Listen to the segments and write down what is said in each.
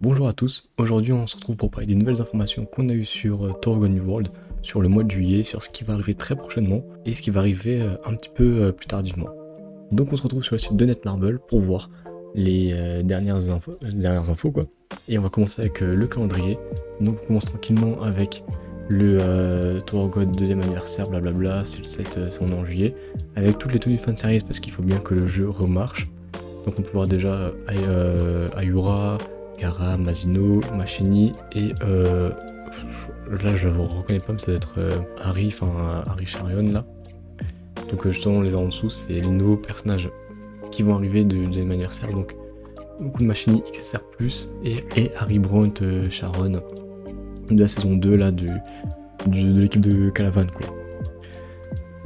Bonjour à tous, aujourd'hui on se retrouve pour parler des nouvelles informations qu'on a eues sur Torgon New World, sur le mois de juillet, sur ce qui va arriver très prochainement et ce qui va arriver un petit peu plus tardivement. Donc on se retrouve sur le site de Netmarble pour voir les dernières infos quoi. Et on va commencer avec le calendrier. Donc on commence tranquillement avec le Torgon deuxième anniversaire, blablabla, c'est le 7, c'est en juillet, avec toutes les tenues fanseries parce qu'il faut bien que le jeu remarche. Donc on peut voir déjà Ayura, Gara, Masino, Machini et là je vous reconnais pas mais ça doit être Harry Charion là. Donc justement les en dessous c'est les nouveaux personnages qui vont arriver du deuxième anniversaire, donc beaucoup de Machini XSR+, et Harry Brandt Sharon de la saison 2 là de l'équipe de Calavan quoi.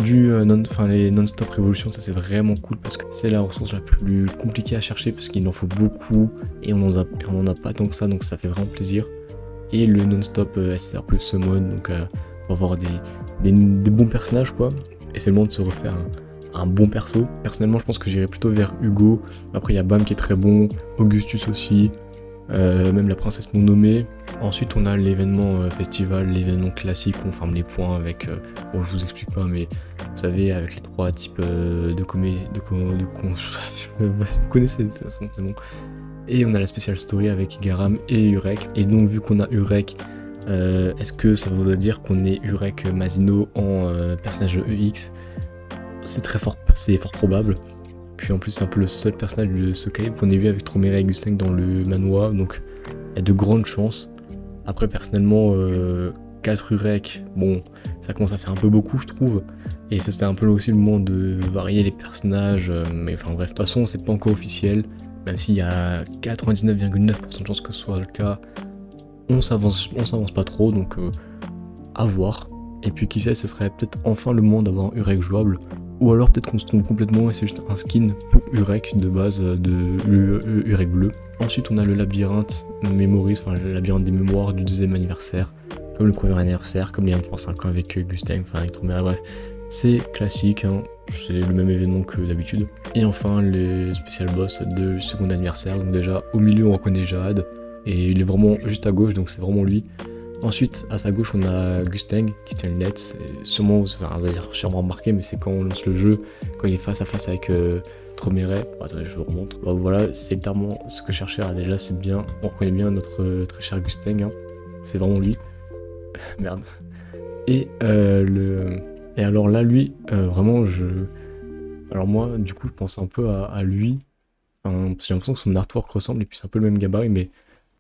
Les non-stop révolutions, ça c'est vraiment cool parce que c'est la ressource la plus compliquée à chercher parce qu'il en faut beaucoup et on en a pas tant que ça, donc ça fait vraiment plaisir. Et le non-stop SR plus summon, donc on va avoir des bons personnages quoi. Et c'est le moment de se refaire un bon perso. Personnellement je pense que j'irai plutôt vers Hugo. Après il y a Bam qui est très bon, Augustus aussi, même la princesse non nommée. Ensuite on a l'événement festival, l'événement classique, on ferme les points avec, bon je vous explique pas mais vous savez avec les trois types vous connaissez c'est bon. Et on a la spéciale story avec Garam et Urek. Et donc vu qu'on a Urek, est-ce que ça voudrait dire qu'on est Urek Masino en personnage EX? C'est fort probable. Puis en plus c'est un peu le seul personnage de ce calibre qu'on ait vu avec Tromere et Gusteng dans le manoir, donc il y a de grandes chances. Après personnellement 4 Urek, bon ça commence à faire un peu beaucoup je trouve, et c'était un peu aussi le moment de varier les personnages, mais enfin bref, de toute façon c'est pas encore officiel, même s'il y a 99,9% de chances que ce soit le cas, on s'avance pas trop, donc à voir. Et puis qui sait, ce serait peut-être enfin le moment d'avoir un Urek jouable, ou alors peut-être qu'on se trompe complètement et c'est juste un skin pour Urek de base de Urek bleu. Ensuite on a le labyrinthe Memories, enfin le labyrinthe des mémoires du deuxième anniversaire, comme le premier anniversaire, comme les 1.5 ans avec Gustave, enfin avec Tromera, bref. C'est classique, hein, c'est le même événement que d'habitude. Et enfin les spécial boss de second anniversaire, donc déjà au milieu on reconnaît Jade, et il est vraiment juste à gauche, donc c'est vraiment lui. Ensuite, à sa gauche, on a Gustang qui tient le net. Sûrement, vous allez sûrement remarqué, mais c'est quand on lance le jeu, quand il est face à face avec Tromere. Attendez, je vous remontre. Bah, voilà, c'est littéralement ce que je cherchais. Déjà, c'est bien. On reconnaît bien notre très cher Gustang. Hein. C'est vraiment lui. Merde. Et Et alors là, lui, vraiment, alors moi, du coup, je pense un peu à lui. Enfin, parce que j'ai l'impression que son artwork ressemble, et puis c'est un peu le même gabarit, mais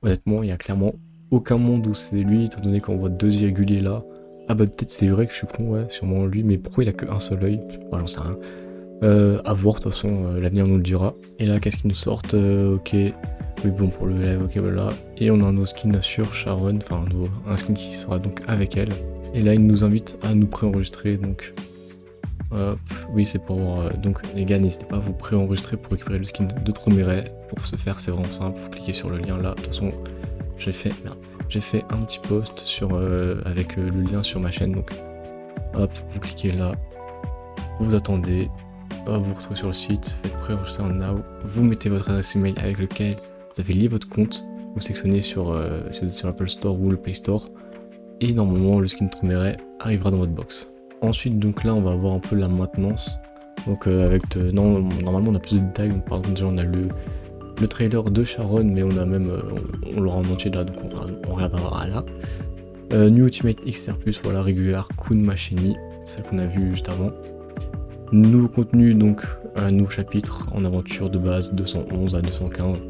honnêtement, il y a clairement aucun monde où c'est lui, étant donné qu'on voit deux irréguliers là. Ah bah peut-être c'est vrai que je suis con, ouais, sûrement lui, mais pourquoi il a qu'un seul œil? Moi j'en sais rien. À voir, de toute façon, l'avenir nous le dira. Et là, qu'est-ce qu'ils nous sortent? Ok, oui bon pour le live, ok voilà. Et on a un nouveau skin sur Sharon, enfin un skin qui sera donc avec elle. Et là, il nous invite à nous préenregistrer, donc... oui, c'est pour... donc les gars, n'hésitez pas à vous préenregistrer pour récupérer le skin de Tromere. Pour ce faire, c'est vraiment simple, vous cliquez sur le lien là. De toute façon, j'ai fait un petit post avec le lien sur ma chaîne, donc hop, vous cliquez là, vous attendez, hop, vous retrouvez sur le site, faites préenregistrer en now, vous mettez votre adresse email avec lequel vous avez lié votre compte, vous sélectionnez si vous êtes sur l'Apple Store ou le Play Store, et normalement le skin Tromere arrivera dans votre box. Ensuite, donc là, on va avoir un peu la maintenance, donc normalement on a plus de détails, donc par exemple déjà on a le trailer de Sharon, mais on a même on l'aura en entier là, donc on regardera là. New Ultimate XR+, voilà, régulière Kun Machini, celle qu'on a vue juste avant. Nouveau contenu, donc un nouveau chapitre en aventure de base 211 à 215,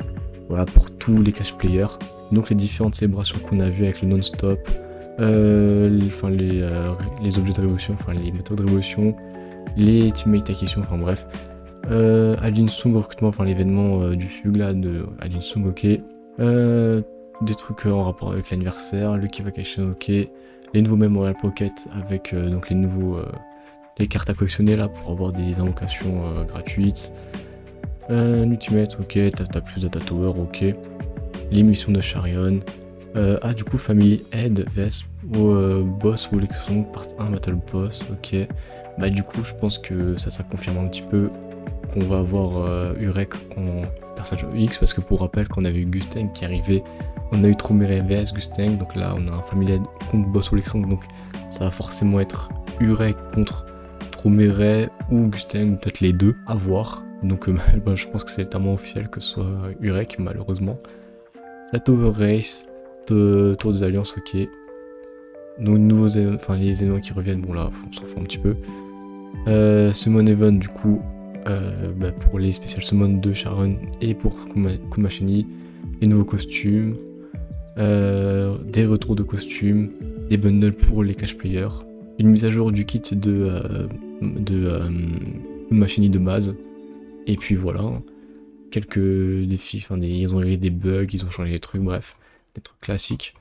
voilà pour tous les cash players. Donc les différentes célébrations qu'on a vues avec le non-stop, les objets de révolution, enfin les méthodes de révolution, les teammates acquisition, enfin bref. Ajin Sung recrutement, enfin l'événement du FUG là de Ajin Sung, ok. Des trucs en rapport avec l'anniversaire, le Key Vacation, ok. Les nouveaux Memorial Pocket avec donc les cartes à collectionner là pour avoir des invocations gratuites. Ultimate, ok. T'as plus Data Tower, ok. Les missions de Charion. Du coup, Family Head vs Boss ou Lexon, part 1 Battle Boss, ok. Bah du coup, je pense que ça confirme un petit peu qu'on va avoir Urek en personnage EX, parce que pour rappel, qu'on avait eu Gustave qui arrivait On a eu Tromere vs Gusteng, donc là on a un familial contre Boss Oleksang, donc ça va forcément être Urek contre Tromere ou Gusteng, peut-être les deux, à voir. Donc je pense que c'est tellement officiel que ce soit Urek, malheureusement. La Tower Race, Tour des Alliances, ok. Donc les éléments qui reviennent, bon là on s'en fout un petit peu. Summon Event du coup, pour les Special Summon de Sharon et pour Kumashini, les nouveaux costumes, des retours de costumes, des bundles pour les cash players, une mise à jour du kit de Kumashini de base, et puis voilà, quelques défis, ils ont réglé des bugs, ils ont changé des trucs, bref, des trucs classiques.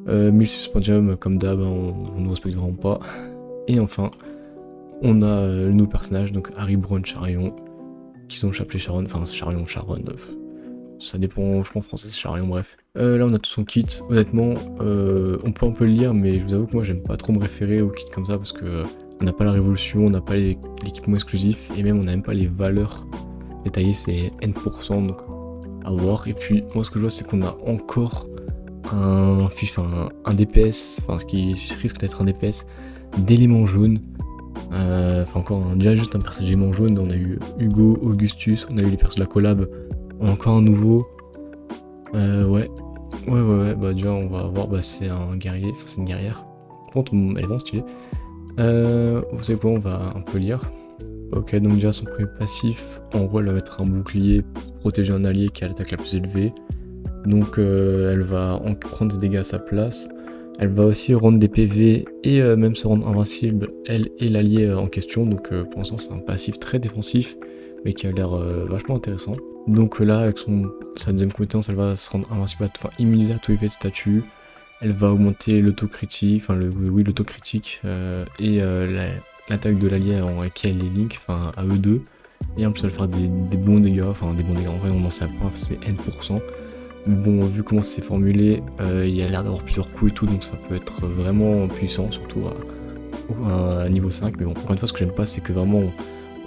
1000 suspendium comme d'hab, on ne respecte vraiment pas. Et enfin, on a le nouveau personnage, donc Harry Brown Charion, qui sont appelés Sharon, enfin Charion, Sharon, ça dépend, je crois en français c'est Charion, bref. Là on a tout son kit, honnêtement, on peut un peu le lire, mais je vous avoue que moi j'aime pas trop me référer au kit comme ça, parce que on n'a pas la révolution, on n'a pas l'équipement exclusif, et même on n'a même pas les valeurs détaillées, c'est N%, donc à voir. Et puis moi ce que je vois c'est qu'on a encore un DPS, ce qui risque d'être un DPS d'éléments jaunes. Déjà juste un personnage d'éléments jaunes, on a eu Hugo, Augustus, on a eu les persos de la collab, encore un nouveau. Ouais, déjà on va voir, c'est un guerrier, c'est une guerrière. Par contre, elle est vraiment stylée. Vous savez quoi, on va un peu lire. Ok, donc déjà son premier passif, en gros elle va mettre un bouclier pour protéger un allié qui a l'attaque la plus élevée. Donc elle va prendre des dégâts à sa place. Elle va aussi rendre des PV et même se rendre invincible, elle et l'allié en question. Donc pour l'instant c'est un passif très défensif, mais qui a l'air vachement intéressant. Donc là avec sa deuxième compétence, elle va se rendre invincible, immunisée à tout effet de statut. Elle va augmenter l'autocritique, l'autocritique et l'attaque de l'allié avec elle et Link, à eux deux. Et en plus elle va faire des bons dégâts, en vrai on n'en sait pas, c'est N%. Mais bon, vu comment c'est formulé, il a l'air d'avoir plusieurs coups et tout, donc ça peut être vraiment puissant, surtout à niveau 5. Mais bon, encore une fois, ce que j'aime pas, c'est que vraiment,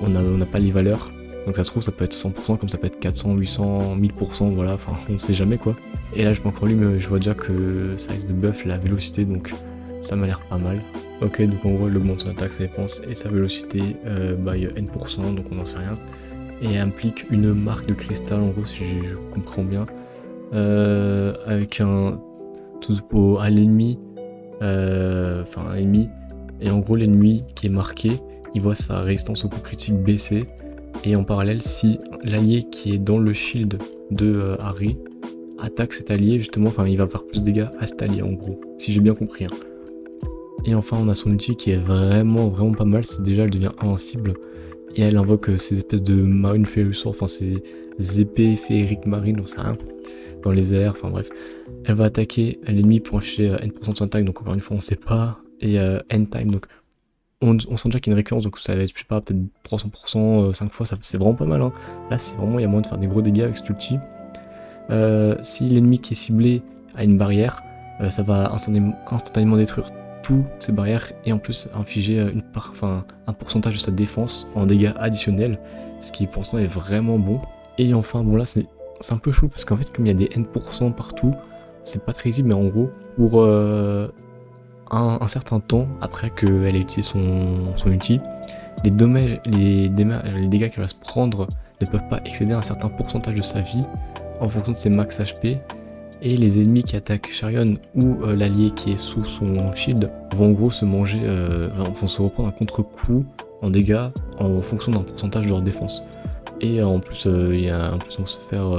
on n'a pas les valeurs. Donc ça se trouve, ça peut être 100%, comme ça peut être 400, 800, 1000%, voilà, on sait jamais quoi. Et là, je m'en encore lu, mais je vois déjà que ça risque de buff la vélocité, donc ça m'a l'air pas mal. Ok, donc en gros, elle augmente son attaque, sa défense et sa vélocité by N%, donc on n'en sait rien. Et elle implique une marque de cristal, en gros, si je comprends bien. Avec à l'ennemi, un ennemi, et en gros l'ennemi qui est marqué, il voit sa résistance au coup critique baisser, et en parallèle si l'allié qui est dans le shield de Harry attaque cet allié, justement, il va faire plus de dégâts à cet allié en gros, si j'ai bien compris. Et enfin on a son outil qui est vraiment pas mal, c'est déjà elle devient invincible, et elle invoque ces espèces de marine férussor, ces épées féeriques marines, on sait rien, dans les airs, bref. Elle va attaquer l'ennemi pour afficher N% de son attaque, donc encore une fois on sait pas, et N-time, donc on sent déjà qu'il y a une récurrence, donc ça va être, je sais pas, peut-être 300%, 5 fois, c'est vraiment pas mal, hein. Là c'est vraiment, il y a moyen de faire des gros dégâts avec cet ulti. Si l'ennemi qui est ciblé a une barrière, ça va instantanément détruire toutes ces barrières, et en plus infliger un pourcentage de sa défense en dégâts additionnels, ce qui pour l'instant est vraiment bon. Et enfin, bon là c'est un peu chaud parce qu'en fait comme il y a des N% partout, c'est pas très visible, mais en gros pour un certain temps après qu'elle ait utilisé son ulti, les dégâts qu'elle va se prendre ne peuvent pas excéder un certain pourcentage de sa vie en fonction de ses max HP, et les ennemis qui attaquent Charion ou l'allié qui est sous son shield vont en gros se manger, vont se reprendre un contre-coup en dégâts en fonction d'un pourcentage de leur défense. Et en plus, on va se faire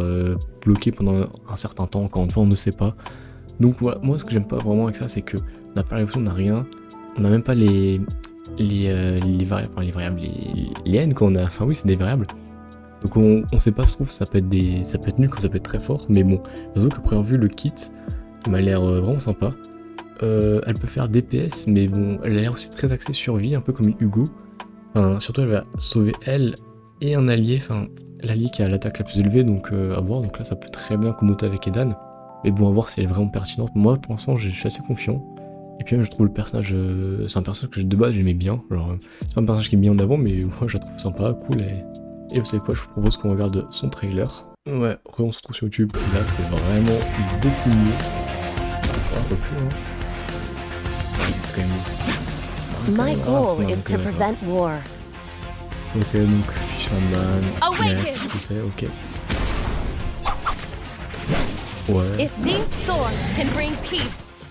bloquer pendant un certain temps, encore une fois on ne sait pas. Donc voilà, moi ce que j'aime pas vraiment avec ça, c'est que on n'a pas la révolution, on n'a rien, on n'a même pas les variables, les n qu'on a, c'est des variables. Donc on sait pas, se trouve ça peut être nul comme ça peut être très fort, mais bon, j'avoue qu'à première vue le kit il m'a l'air vraiment sympa. Elle peut faire DPS, mais bon, elle a l'air aussi très axée survie, un peu comme Hugo. Surtout elle va sauver elle et un allié, l'allié qui a l'attaque la plus élevée, donc à voir. Donc là ça peut très bien commoter avec Edan, mais bon, à voir si elle est vraiment pertinente. Moi pour l'instant je suis assez confiant, et puis même je trouve le personnage, c'est un personnage que de base j'aimais bien, genre c'est pas un personnage qui est mis en avant, mais moi je la trouve sympa, cool, et vous savez quoi, je vous propose qu'on regarde son trailer. Ouais, on se retrouve sur YouTube. Là, c'est vraiment beaucoup mieux. Ouais, un peu plus, hein. Ouais, c'est quand même mieux. My goal on a is to manqué ça. prevent war. Ok, donc Fisherman, Awaken. Mec, tout ça, ok. Ouais, If these swords can bring peace,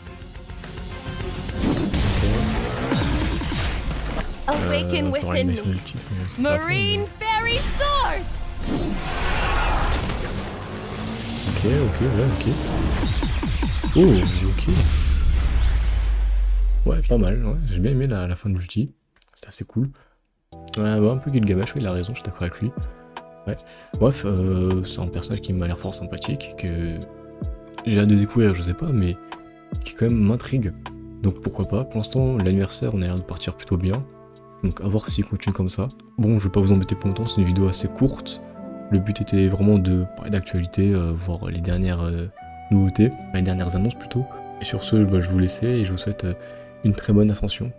awaken pour within l'animation me. du kiff, mais ça, c'est la fin, Marine fairy swords! Ok, ouais, ok. Oh, ok. Ouais, pas mal, ouais. J'ai bien aimé la fin de l'ulti. C'était assez cool. Ouais, bah, un peu Gilgamesh, ouais, il a raison, je suis d'accord avec lui. Ouais. Bref, c'est un personnage qui m'a l'air fort sympathique, que j'ai hâte de découvrir, je sais pas, mais qui quand même m'intrigue. Donc pourquoi pas. Pour l'instant, l'anniversaire, on a l'air de partir plutôt bien. Donc à voir s'il continue comme ça. Bon, je vais pas vous embêter pour longtemps, c'est une vidéo assez courte. Le but était vraiment de parler d'actualité, voir les dernières nouveautés, les dernières annonces plutôt. Et sur ce, bah, je vous laisse et je vous souhaite une très bonne ascension.